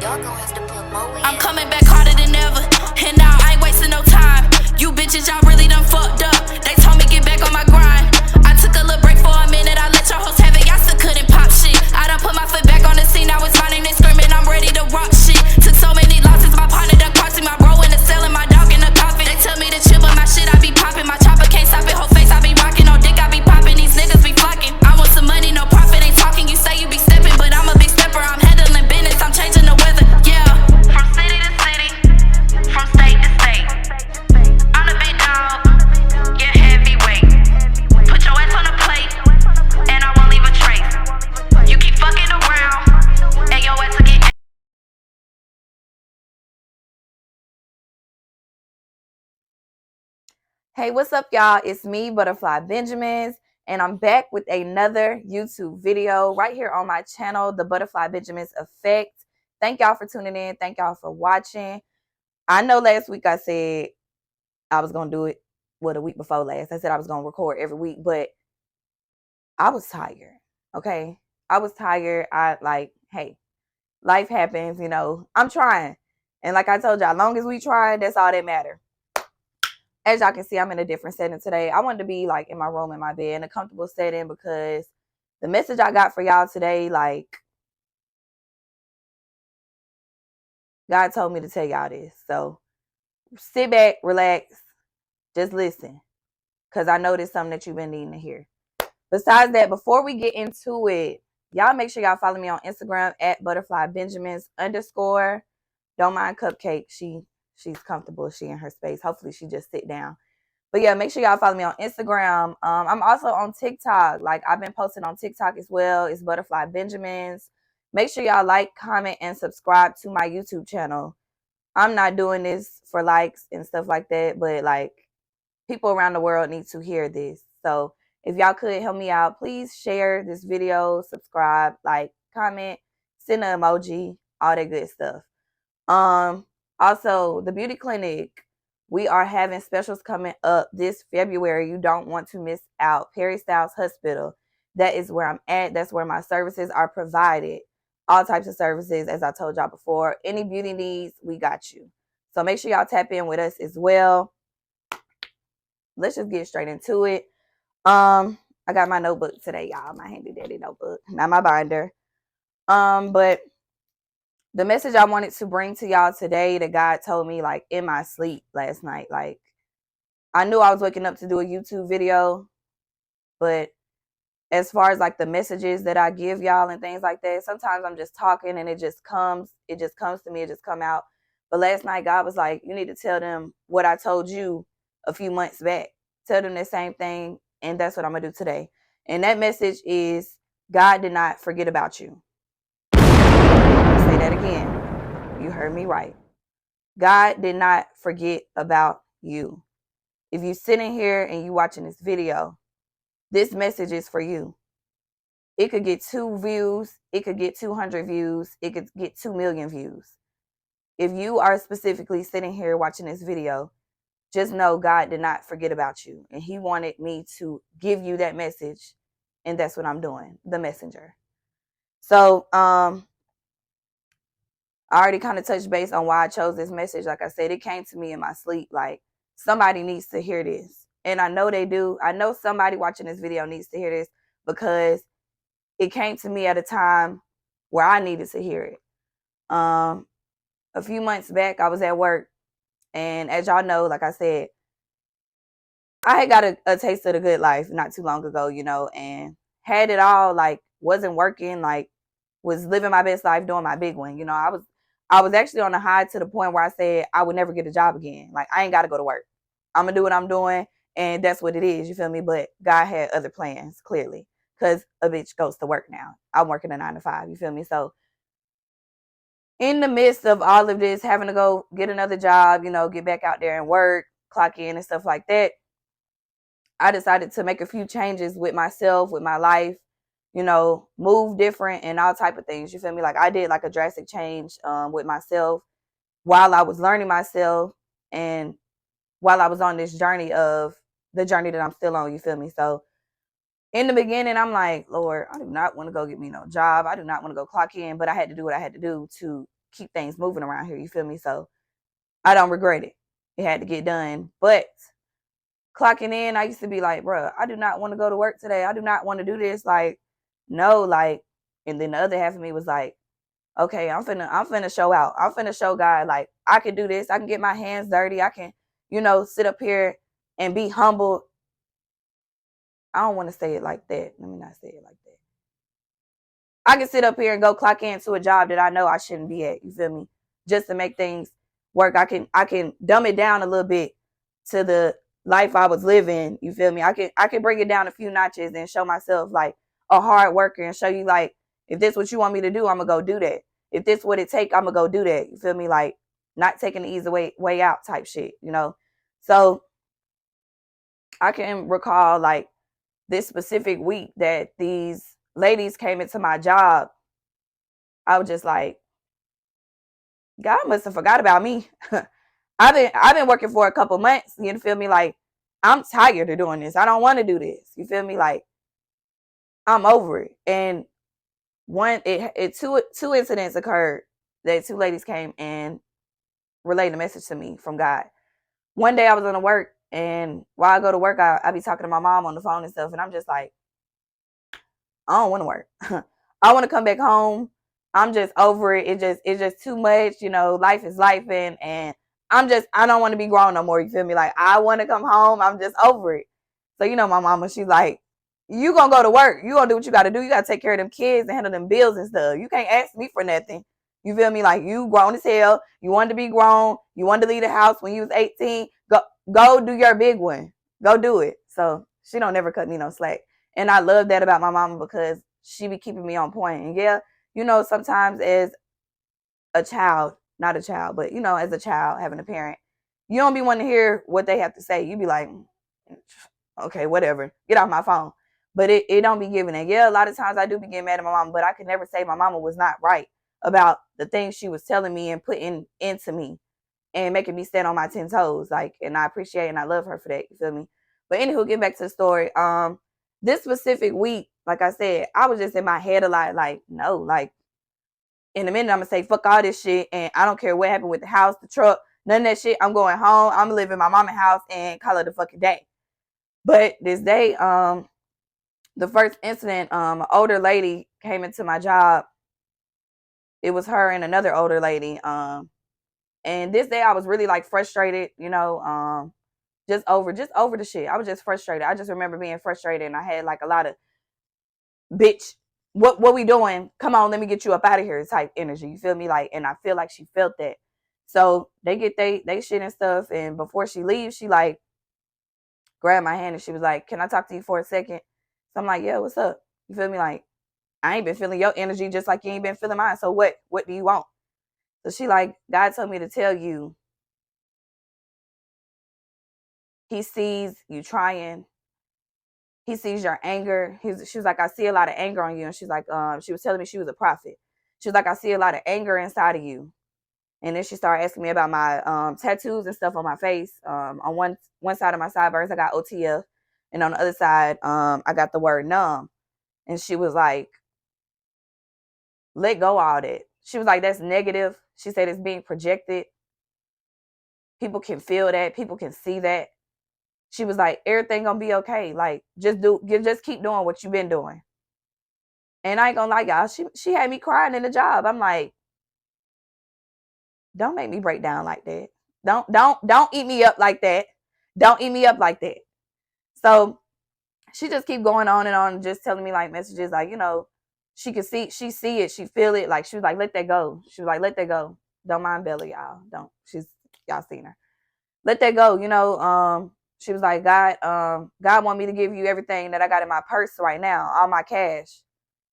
I'm coming back harder than ever, and now I ain't wasting no time. You bitches, y'all really done fucked up. They told me get back on my grind. I took a little break for a minute, I let your host have it, y'all still couldn't pop shit. I done put my foot back on the scene, now it's my name, they screaming, I'm ready to rock shit. Took so many losses, my partner done crossing, my bro in the cell and my dog in the coffin. They tell me to chill, but my shit I be popping. My chopper can't stop it, whole face I be rocking. On dick I be popping, these niggas be flocking. I want some money, no profit, ain't talking. You say you be stepping, but I'm a big stepper. I'm handling business, I'm changing the weather, yeah. From city to city, from state to state, I'm the big dog, yeah, heavyweight. Put your ass on the plate, and I won't leave a trace. You keep fucking around, and your ass will get. Hey, what's up, y'all? It's me, Butterfly Benjaminz, and I'm back with another YouTube video right here on my channel, The Butterfly Benjaminz Effect. Thank y'all for tuning in. Thank y'all for watching. I know last week I said I was going to do it, the week before last. I said I was going to record every week, but I was tired, okay? I was tired. Hey, life happens, I'm trying. And like I told y'all, as long as we try, that's all that matters. As y'all can see, I'm in a different setting today. I wanted to be like in my room, in my bed, in a comfortable setting, because the message I got for y'all today, like, God told me to tell y'all this. So sit back, relax, just listen, because I know there's something that you've been needing to hear. Besides that, before we get into it, y'all make sure y'all follow me on Instagram at butterflybenjaminz_. Don't mind Cupcake. She's comfortable. She in her space. Hopefully she just sit down. But yeah, make sure y'all follow me on Instagram. I'm also on TikTok. Like, I've been posting on TikTok as well. It's Butterfly Benjaminz. Make sure y'all like, comment, and subscribe to my YouTube channel. I'm not doing this for likes and stuff like that, but like, people around the world need to hear this. So if y'all could help me out, please share this video, subscribe, like, comment, send an emoji, all that good stuff. Also, the beauty clinic, we are having specials coming up this February. You don't want to miss out. Perry Styles Hospital, that is where I'm at. That's where my services are provided. All types of services, as I told y'all before. Any beauty needs, we got you. So make sure y'all tap in with us as well. Let's just get straight into it. I got my notebook today, y'all. My handy dandy notebook, not my binder. But the message I wanted to bring to y'all today that God told me, like, in my sleep last night. Like, I knew I was waking up to do a YouTube video, but as far as like the messages that I give y'all and things like that, sometimes I'm just talking and it just comes to me, it just come out. But last night God was like, you need to tell them what I told you a few months back. Tell them the same thing, and that's what I'm gonna do today. And that message is, God did not forget about you. Say that again. You heard me right. God did not forget about you. If you're sitting here and you watching this video, this message is for you. It could get 2 views. It could get 200 views. It could get 2 million views. If you are specifically sitting here watching this video, just know God did not forget about you. And he wanted me to give you that message. And that's what I'm doing, the messenger. So, I already kind of touched base on why I chose this message. Like I said, it came to me in my sleep. Like, somebody needs to hear this. And I know they do. I know somebody watching this video needs to hear this, because it came to me at a time where I needed to hear it. A few months back, I was at work. And as y'all know, like I said, I had got a taste of the good life not too long ago, and had it all, like, wasn't working, like, was living my best life, doing my big one. I was actually on a high to the point where I said I would never get a job again. Like, I ain't got to go to work. I'm going to do what I'm doing, and that's what it is, you feel me? But God had other plans, clearly, because a bitch goes to work now. I'm working a 9 to 5, you feel me? So in the midst of all of this, having to go get another job, get back out there and work, clock in and stuff like that, I decided to make a few changes with myself, with my life, move different and all type of things. You feel me? Like, I did like a drastic change with myself while I was learning myself, and while I was on this journey of the journey that I'm still on, you feel me? So in the beginning, I'm like, Lord, I do not want to go get me no job. I do not want to go clock in, but I had to do what I had to do to keep things moving around here. You feel me? So I don't regret it. It had to get done. But clocking in, I used to be like, bro, I do not want to go to work today. I do not want to do this. Like, no, like, and then the other half of me was like, okay, I'm finna show out. I'm finna show God, like, I can do this. I can get my hands dirty. I can, sit up here and be humble. I don't want to say it like that. Let me not say it like that. I can sit up here and go clock into a job that I know I shouldn't be at. You feel me? Just to make things work. I can dumb it down a little bit to the life I was living. You feel me? I can bring it down a few notches and show myself like a hard worker and show you like, if this what you want me to do, I'm gonna go do that. If this what it take, I'm gonna go do that. You feel me? Like, not taking the easy way out type shit, So I can recall like this specific week that these ladies came into my job. I was just like, God must have forgot about me. I've been working for a couple months. You feel me? Like, I'm tired of doing this. I don't want to do this. You feel me? Like, I'm over it. And two incidents occurred that two ladies came and relayed a message to me from God. One day I was going to work, and while I go to work, I be talking to my mom on the phone and stuff, and I'm just like, I don't want to work. I want to come back home. I'm just over it. It's just too much, life is life, and I don't want to be grown no more. You feel me? Like, I want to come home. I'm just over it. So, my mama, she's like, you gonna go to work. You gonna do what you gotta do. You gotta take care of them kids and handle them bills and stuff. You can't ask me for nothing. You feel me? Like, you grown as hell. You wanted to be grown. You wanted to leave the house when you was 18. Go do your big one. Go do it. So she don't never cut me no slack. And I love that about my mama because she be keeping me on point. And yeah, sometimes as a child, not a child, but as a child having a parent, you don't be wanting to hear what they have to say. You be like, okay, whatever. Get off my phone. But it don't be giving it. Yeah, a lot of times I do be getting mad at my mama, but I could never say my mama was not right about the things she was telling me and putting into me and making me stand on my 10 toes. Like, and I appreciate and I love her for that. You feel me? But anywho, get back to the story. This specific week, like I said, I was just in my head a lot, like, no, like, in a minute, I'm going to say, fuck all this shit, and I don't care what happened with the house, the truck, none of that shit. I'm going home. I'm living in my mama's house and call it a fucking day. But this day, the first incident, an older lady came into my job. It was her and another older lady. And this day I was really like frustrated, just over the shit. I was just frustrated. I just remember being frustrated, and I had like a lot of, bitch, what we doing? Come on, let me get you up out of here type energy. You feel me? Like, and I feel like she felt that. So they get they shit and stuff, and before she leaves, she like grabbed my hand and she was like, "Can I talk to you for a second?" So I'm like, "Yeah, what's up?" You feel me? Like, I ain't been feeling your energy just like you ain't been feeling mine. So what do you want? So she like, God told me to tell you, he sees you trying. He sees your anger. She was like, I see a lot of anger on you. And she's like, she was telling me she was a prophet. She was like, I see a lot of anger inside of you. And then she started asking me about my tattoos and stuff on my face. On one side of my sideburns, I got OTF. And on the other side, I got the word numb. And she was like, let go all that. She was like, that's negative. She said it's being projected. People can feel that. People can see that. She was like, everything gonna be okay. Like, just keep doing what you've been doing. And I ain't gonna lie, y'all. She had me crying in the job. I'm like, don't make me break down like that. Don't eat me up like that. Don't eat me up like that. So she just keep going on and on, just telling me like messages, like, she can see it, she feel it. Like, she was like, let that go. She was like, let that go. Don't mind Bella, y'all. Y'all seen her. Let that go. She was like, God want me to give you everything that I got in my purse right now, all my cash.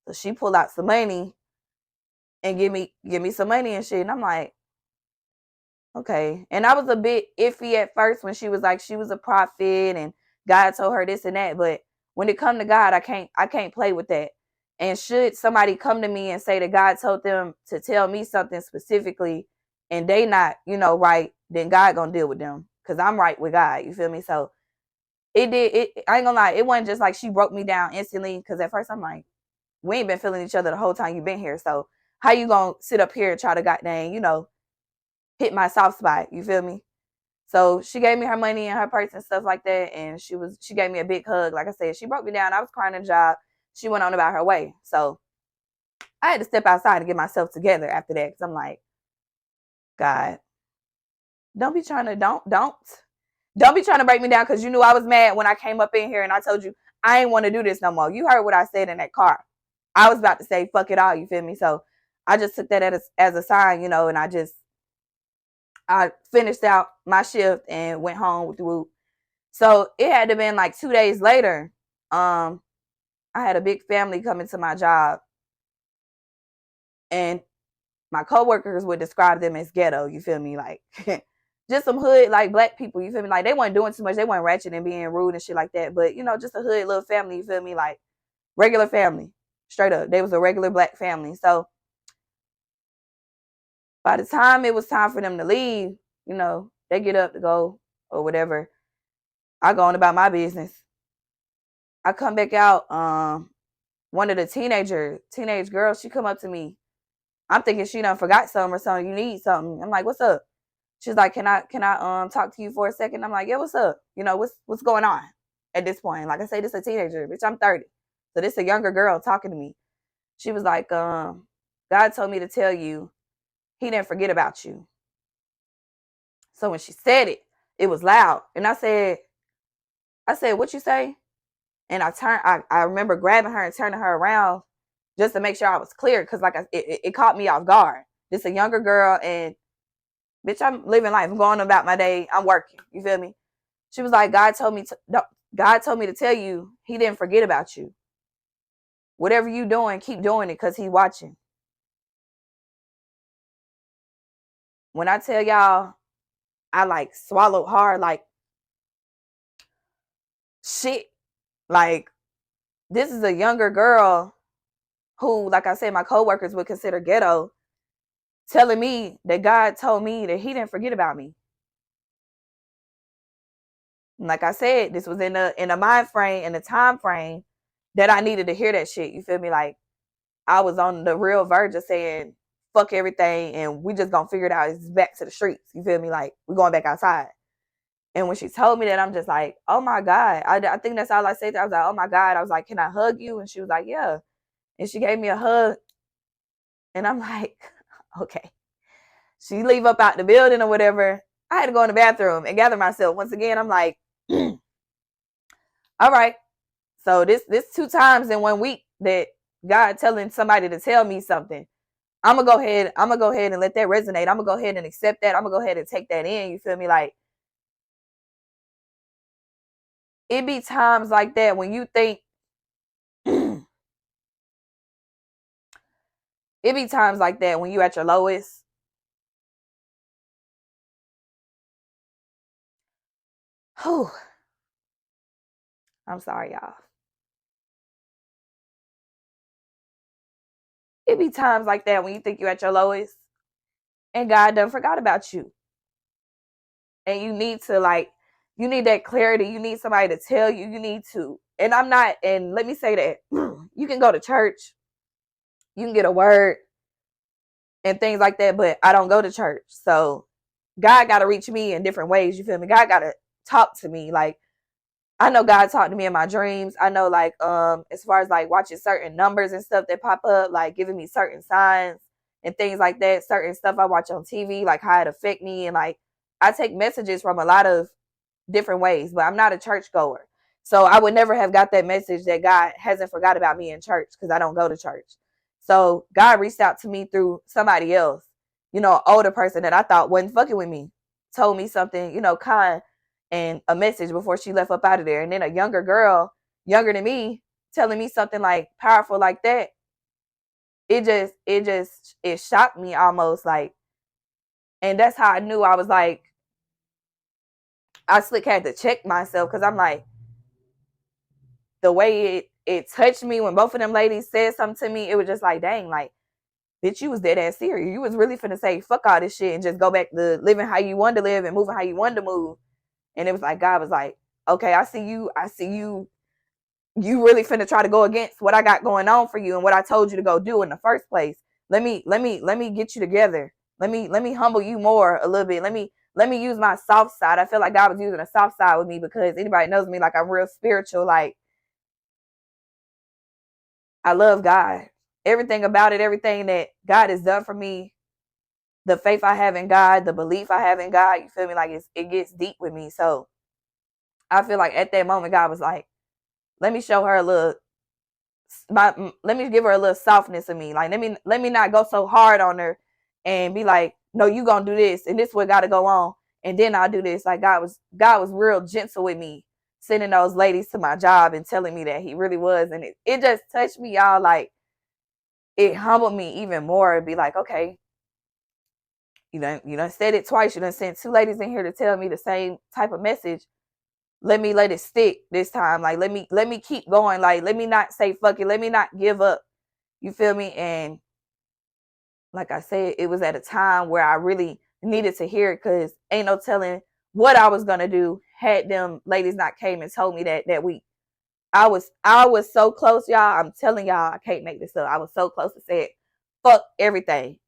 So she pulled out some money and give me some money and shit. And I'm like, okay. And I was a bit iffy at first when she was like, she was a prophet and God told her this and that. But when it come to God, I can't play with that. And should somebody come to me and say that God told them to tell me something specifically and they not, right, then God gonna deal with them. Cause I'm right with God. You feel me? So I ain't gonna lie. It wasn't just like she broke me down instantly. Cause at first I'm like, we ain't been feeling each other the whole time you've been here. So How you gonna sit up here and try to goddamn, hit my soft spot? You feel me? So she gave me her money and her purse and stuff like that, and she gave me a big hug. Like I said, she broke me down. I was crying in the job. She went on about her way. So I had to step outside and get myself together after that, because I'm like, God, don't be trying to break me down, because you knew I was mad when I came up in here and I told you I ain't want to do this no more. You heard what I said in that car. I was about to say fuck it all, you feel me? So I just took that as a sign, and I finished out my shift and went home with the whoop. So it had to have been like 2 days later. I had a big family coming to my job, and my coworkers would describe them as ghetto. You feel me? Like just some hood, like black people. You feel me? Like they weren't doing too much. They weren't ratchet and being rude and shit like that. But just a hood little family. You feel me? Like regular family, straight up. They was a regular black family. So by the time it was time for them to leave, they get up to go or whatever. I go on about my business. I come back out. One of the teenage girls, she come up to me. I'm thinking she done forgot something or something. You need something. I'm like, what's up? She's like, can I talk to you for a second? I'm like, yeah, what's up? What's going on at this point? Like I say, this is a teenager, bitch. I'm 30. So this is a younger girl talking to me. She was like, God told me to tell you he didn't forget about you. So when she said it, it was loud. And I said, what you say? And I remember grabbing her and turning her around just to make sure I was clear. Cause it caught me off guard. This a younger girl, and bitch, I'm living life. I'm going about my day. I'm working. You feel me? She was like, God told me to tell you he didn't forget about you. Whatever you doing, keep doing it, because he watching. When I tell y'all, I like swallowed hard, like shit. Like, this is a younger girl who, like I said, my coworkers would consider ghetto, telling me that God told me that he didn't forget about me. And like I said, this was in a mind frame, in a time frame that I needed to hear that shit. You feel me? Like, I was on the real verge of saying, fuck everything, and we just gonna figure it out. It's back to the streets. You feel me? Like, we're going back outside. And when she told me that, I'm just like, oh my God. I think that's all I said. I was like, oh my God. I was like, can I hug you? And she was like, yeah. And she gave me a hug. And I'm like, okay. She leave up out the building or whatever. I had to go in the bathroom and gather myself. Once again, I'm like, all right. So this 2 times in 1 week that God telling somebody to tell me something. I'm gonna go ahead and let that resonate. I'm gonna go ahead and accept that. I'm gonna go ahead and take that in. You feel me? Like, it be times like that when you think it be times like that when you at your lowest. Whew. I'm sorry, y'all. It be times like that when you think you're at your lowest and God done forgot about you. And you need that clarity. You need somebody to tell you. You need to. And let me say that. You can go to church. You can get a word and things like that, but I don't go to church. So God got to reach me in different ways. You feel me? God got to talk to me. Like, I know God talked to me in my dreams. I know, like, as far as like watching certain numbers and stuff that pop up, like giving me certain signs and things like that, certain stuff I watch on TV, like how it affect me. And like, I take messages from a lot of different ways, but I'm not a church goer. So I would never have got that message that God hasn't forgot about me in church, because I don't go to church. So God reached out to me through somebody else, an older person that I thought wasn't fucking with me, told me something, kind and a message before she left up out of there. And then a younger girl, younger than me, telling me something like powerful like that. It shocked me almost, like, and that's how I knew. I was like, I slick had to check myself, because I'm like, the way it touched me when both of them ladies said something to me, it was just like, dang, like, bitch, you was dead ass serious. You was really finna say fuck all this shit and just go back to living how you wanted to live and moving how you wanted to move. And it was like, God was like, okay, I see you. You really finna try to go against what I got going on for you and what I told you to go do in the first place. let me get you together. Let me humble you more a little bit. Let me use my soft side. I feel like God was using a soft side with me because anybody knows me, like I'm real spiritual. Like I love God. Everything about it, everything that God has done for me, the faith I have in God, the belief I have in God, you feel me? Like it gets deep with me. So I feel like at that moment, God was like, let me show her a little, let me give her a little softness of me. Like let me not go so hard on her and be like, no, you gonna do this and this what got to go on, and then I'll do this. Like God was real gentle with me, sending those ladies to my job and telling me that He really was, and it just touched me, y'all. Like it humbled me even more. Be like, okay, you done said it twice. You done sent two ladies in here to tell me the same type of message. Let me let it stick this time. Like let me keep going. Like let me not say fuck it. Let me not give up. You feel me? And like I said, it was at a time where I really needed to hear it because ain't no telling what I was gonna do had them ladies not came and told me that week. I was so close, y'all. I'm telling y'all, I can't make this up. I was so close to say it. Fuck everything.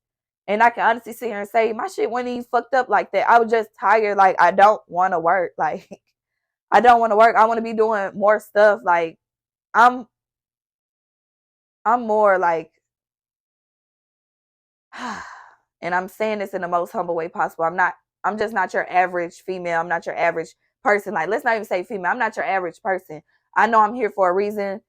And I can honestly sit here and say my shit wasn't even fucked up like that. I was just tired. Like I don't want to work. Like I don't want to work. I want to be doing more stuff. Like I'm I'm more like and I'm saying this in the most humble way possible. I'm just not your average female. I'm not your average person. Like let's not even say female. I'm not your average person. I know I'm here for a reason,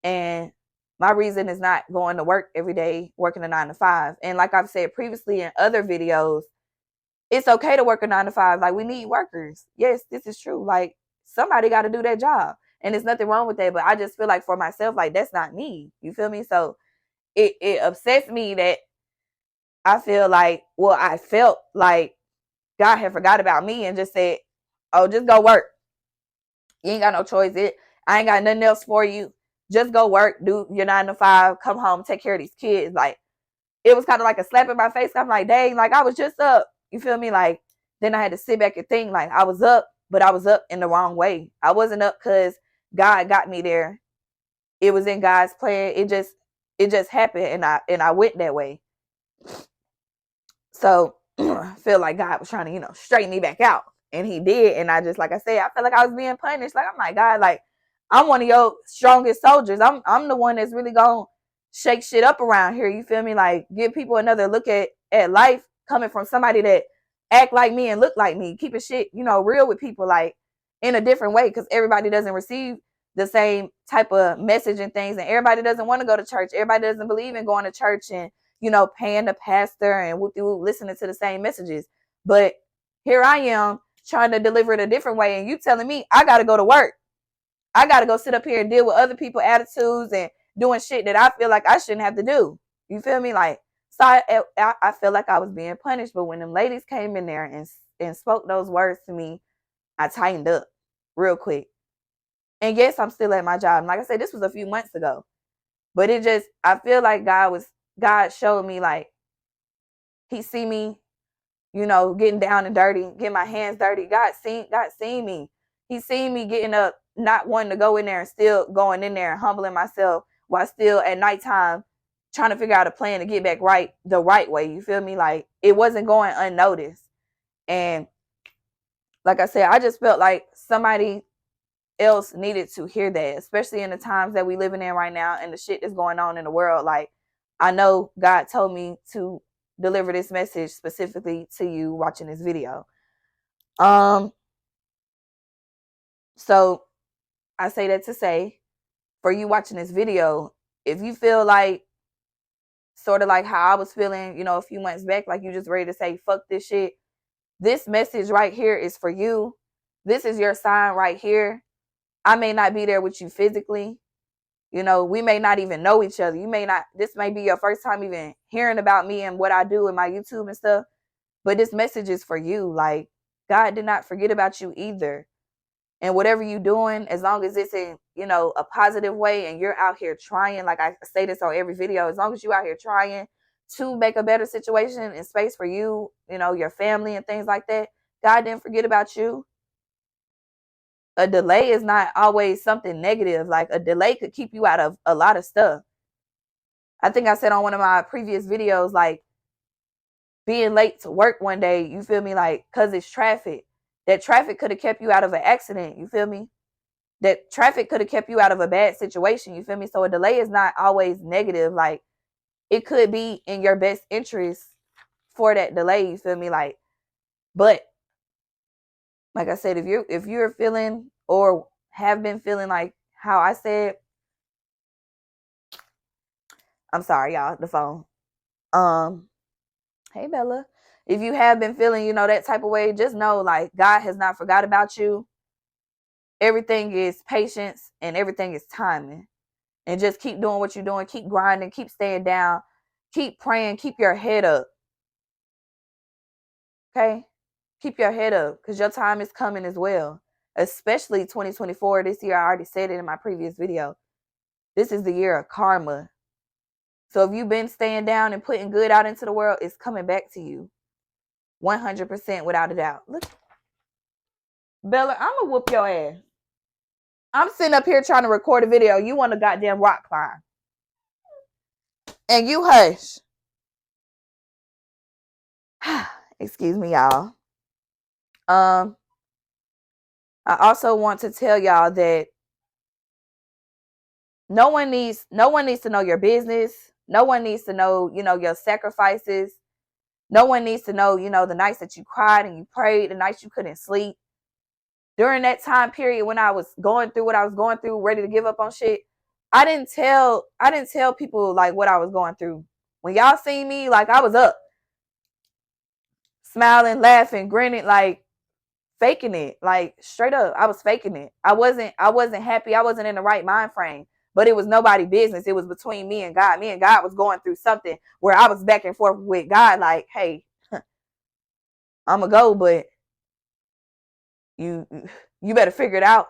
and my reason is not going to work every day, working a 9 to 5. And like I've said previously in other videos, it's okay to work a 9 to 5. Like we need workers. Yes, this is true. Like somebody got to do that job, and there's nothing wrong with that. But I just feel like for myself, like that's not me. You feel me? So it upsets me that I feel like, well, I felt like God had forgot about me and just said, "Oh, just go work. You ain't got no choice. I ain't got nothing else for you. Just go work, do your 9 to 5, come home, take care of these kids." Like it was kind of like a slap in my face. I'm like, dang, like I was just up. You feel me? Like then I had to sit back and think, like I was up, but I was up in the wrong way. I wasn't up because God got me there. It was in God's plan. It just happened, and I went that way. So I feel like God was trying to, straighten me back out. And He did. And I just, like I said, I feel like I was being punished. Like, I'm like, God, like, I'm one of your strongest soldiers. I'm the one that's really gonna shake shit up around here. You feel me? Like, give people another look at life coming from somebody that act like me and look like me. Keeping shit, real with people, like in a different way, because everybody doesn't receive the same type of message and things, and everybody doesn't want to go to church. Everybody doesn't believe in going to church and paying the pastor and listening to the same messages. But here I am trying to deliver it a different way, and you telling me I got to go to work. I got to go sit up here and deal with other people's attitudes and doing shit that I feel like I shouldn't have to do. You feel me? Like, so I feel like I was being punished. But when them ladies came in there and spoke those words to me, I tightened up real quick. And yes, I'm still at my job. And like I said, this was a few months ago. But I feel like God showed me, like, He see me, getting down and dirty, getting my hands dirty. God seen me. He seen me getting up, not wanting to go in there and still going in there and humbling myself while still at nighttime trying to figure out a plan to get back right the right way. You feel me? Like it wasn't going unnoticed. And like I said, I just felt like somebody else needed to hear that, especially in the times that we living in right now and the shit that's going on in the world. Like I know God told me to deliver this message specifically to you watching this video. So I say that to say, for you watching this video, if you feel like sort of like how I was feeling, a few months back, like you just ready to say fuck this shit, this message right here is for you. This is your sign right here. I may not be there with you physically. We may not even know each other. This may be your first time even hearing about me and what I do in my YouTube and stuff. But this message is for you. Like, God did not forget about you either. And whatever you're doing, as long as it's in, a positive way and you're out here trying, like I say this on every video, as long as you're out here trying to make a better situation and space for you, your family and things like that, God didn't forget about you. A delay is not always something negative. Like a delay could keep you out of a lot of stuff. I think I said on one of my previous videos, like, being late to work one day, you feel me? Like, because it's traffic. That traffic could have kept you out of an accident, you feel me? That traffic could have kept you out of a bad situation, you feel me? So a delay is not always negative. Like, it could be in your best interest for that delay, you feel me? Like, but like I said, if you're feeling or have been feeling like how I said, I'm sorry, y'all, the phone. Hey Bella. If you have been feeling, that type of way, just know, like, God has not forgot about you. Everything is patience and everything is timing. And just keep doing what you're doing, keep grinding, keep staying down, keep praying, keep your head up. Okay? Keep your head up, because your time is coming as well. Especially 2024, this year. I already said it in my previous video. This is the year of karma. So if you've been staying down and putting good out into the world, it's coming back to you. 100% without a doubt. Look, Bella, I'm going to whoop your ass. I'm sitting up here trying to record a video. You want to goddamn rock climb. And you hush. Excuse me, y'all. I also want to tell y'all that no one needs to know your business. No one needs to know, your sacrifices. No one needs to know, the nights that you cried and you prayed, the nights you couldn't sleep. During that time period when I was going through what I was going through, ready to give up on shit, I didn't tell people like what I was going through. When y'all see me, like, I was up, smiling, laughing, grinning, like faking it, like straight up. I was faking it. I wasn't happy. I wasn't in the right mind frame. But it was nobody's business. It was between me and God. Me and God was going through something where I was back and forth with God, like, hey, I'm gonna go, but you better figure it out.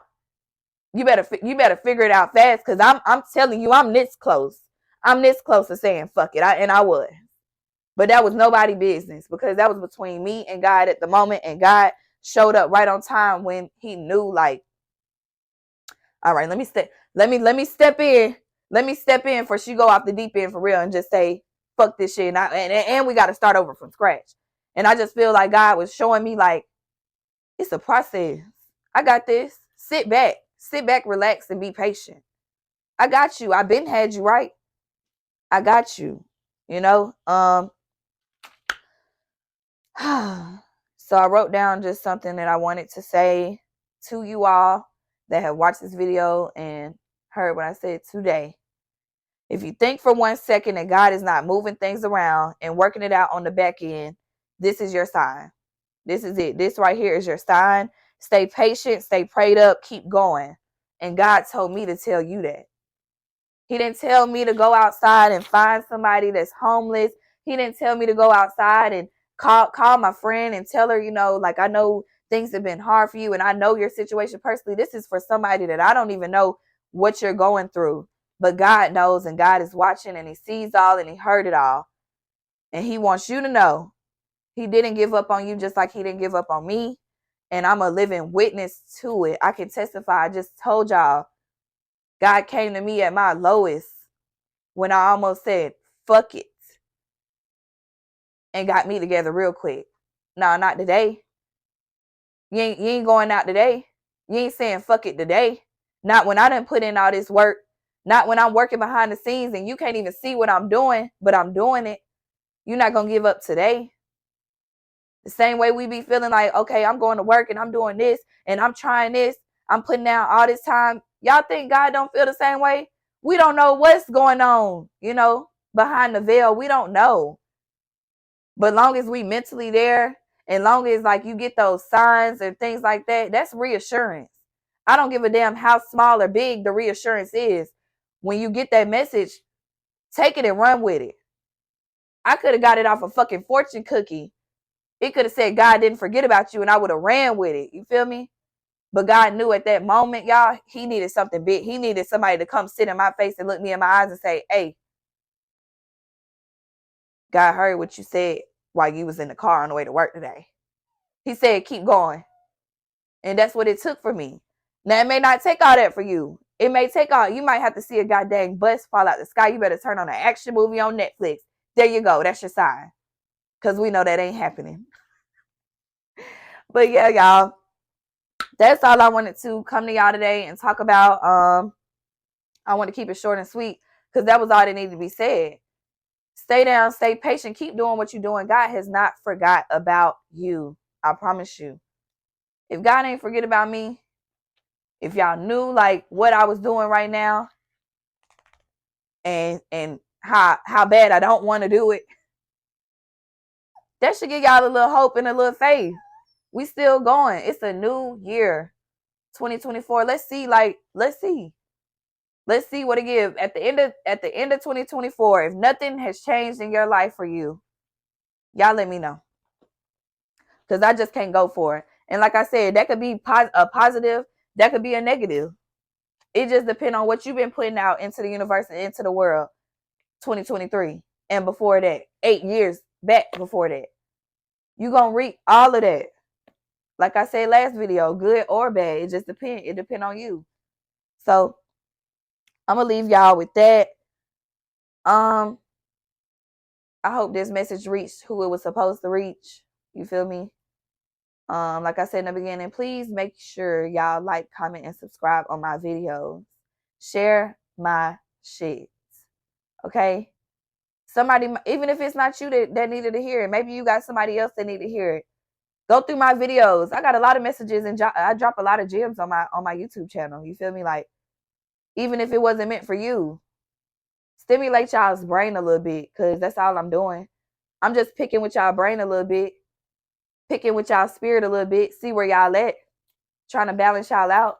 You better figure it out fast, because I'm telling you, I'm this close. I'm this close to saying fuck it. I would. But that was nobody's business, because that was between me and God at the moment, and God showed up right on time when he knew, like, all right, let me step in. Let me step in before she go off the deep end for real and just say fuck this shit. And we got to start over from scratch. And I just feel like God was showing me, like, it's a process. I got this. Sit back, relax, and be patient. I got you. I've been had you right. I got you. So I wrote down just something that I wanted to say to you all that have watched this video and heard what I said today. If you think for 1 second that God is not moving things around and working it out on the back end, this is your sign. This is it. This right here is your sign. Stay patient, stay prayed up, keep going. And God told me to tell you that. He didn't tell me to go outside and find somebody that's homeless. He didn't tell me to go outside and call my friend and tell her, like, I know things have been hard for you and I know your situation personally. This is for somebody that I don't even know what you're going through. But God knows, and God is watching, and he sees all, and he heard it all. And he wants you to know he didn't give up on you, just like he didn't give up on me. And I'm a living witness to it. I can testify. I just told y'all, God came to me at my lowest when I almost said, fuck it, and got me together real quick. No, not today. You ain't going out today. You ain't saying fuck it today. Not when I done put in all this work. Not when I'm working behind the scenes and you can't even see what I'm doing, but I'm doing it. You're not going to give up today. The same way we be feeling like, okay, I'm going to work and I'm doing this and I'm trying this. I'm putting out all this time. Y'all think God don't feel the same way? We don't know what's going on, behind the veil. We don't know. But long as we mentally there, and long as, like, you get those signs and things like that, that's reassurance. I don't give a damn how small or big the reassurance is. When you get that message, take it and run with it. I could have got it off a fucking fortune cookie. It could have said God didn't forget about you, and I would have ran with it. You feel me? But God knew at that moment, y'all, he needed something big. He needed somebody to come sit in my face and look me in my eyes and say, hey, God heard what you said while you was in the car on the way to work today. He said, keep going. And that's what it took for me. Now, it may not take all that for you. It may take all. You might have to see a goddamn bus fall out the sky. You better turn on an action movie on Netflix. There you go. That's your sign. Because we know that ain't happening. But yeah, y'all. That's all I wanted to come to y'all today and talk about. I want to keep it short and sweet because that was all that needed to be said. Stay down, stay patient, keep doing what you're doing. God has not forgot about you. I promise you. If God ain't forget about me, if y'all knew like what I was doing right now and how bad I don't want to do it, that should give y'all a little hope and a little faith. We still going. It's a new year, 2024. Let's see what it gives at the end of 2024. If nothing has changed in your life for you, y'all let me know, because I just can't go for it. And like I said, that could be a positive, that could be a negative. It just depends on what you've been putting out into the universe and into the world. 2023 and before that, 8 years back before that, you gonna reap all of that. Like I said last video, good or bad, it just depends. It depends on you. So I'm gonna leave y'all with that. I hope this message reached who it was supposed to reach. You feel me? Like I said in the beginning, please make sure y'all like, comment, and subscribe on my videos. Share my shit. Okay? Somebody, even if it's not you that needed to hear it, maybe you got somebody else that need to hear it. Go through my videos. I got a lot of messages and I drop a lot of gems on my YouTube channel. You feel me? Like, even if it wasn't meant for you, stimulate y'all's brain a little bit, because that's all I'm doing. I'm just picking with y'all brain a little bit, picking with y'all spirit a little bit, see where y'all at, trying to balance y'all out,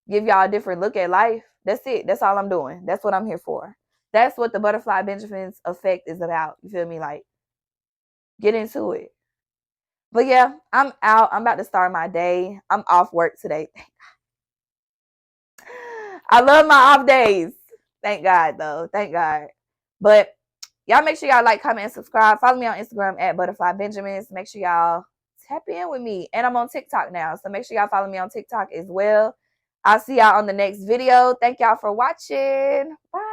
give y'all a different look at life. That's it. That's all I'm doing. That's what I'm here for. That's what the butterfly Benjaminz effect is about. You feel me? Like, get into it. But yeah, I'm out. I'm about to start my day. I'm off work today. I love my off days. Thank God, though. Thank God. But y'all make sure y'all like, comment, and subscribe. Follow me on Instagram at Butterfly Benjaminz. Make sure y'all tap in with me. And I'm on TikTok now. So make sure y'all follow me on TikTok as well. I'll see y'all on the next video. Thank y'all for watching. Bye.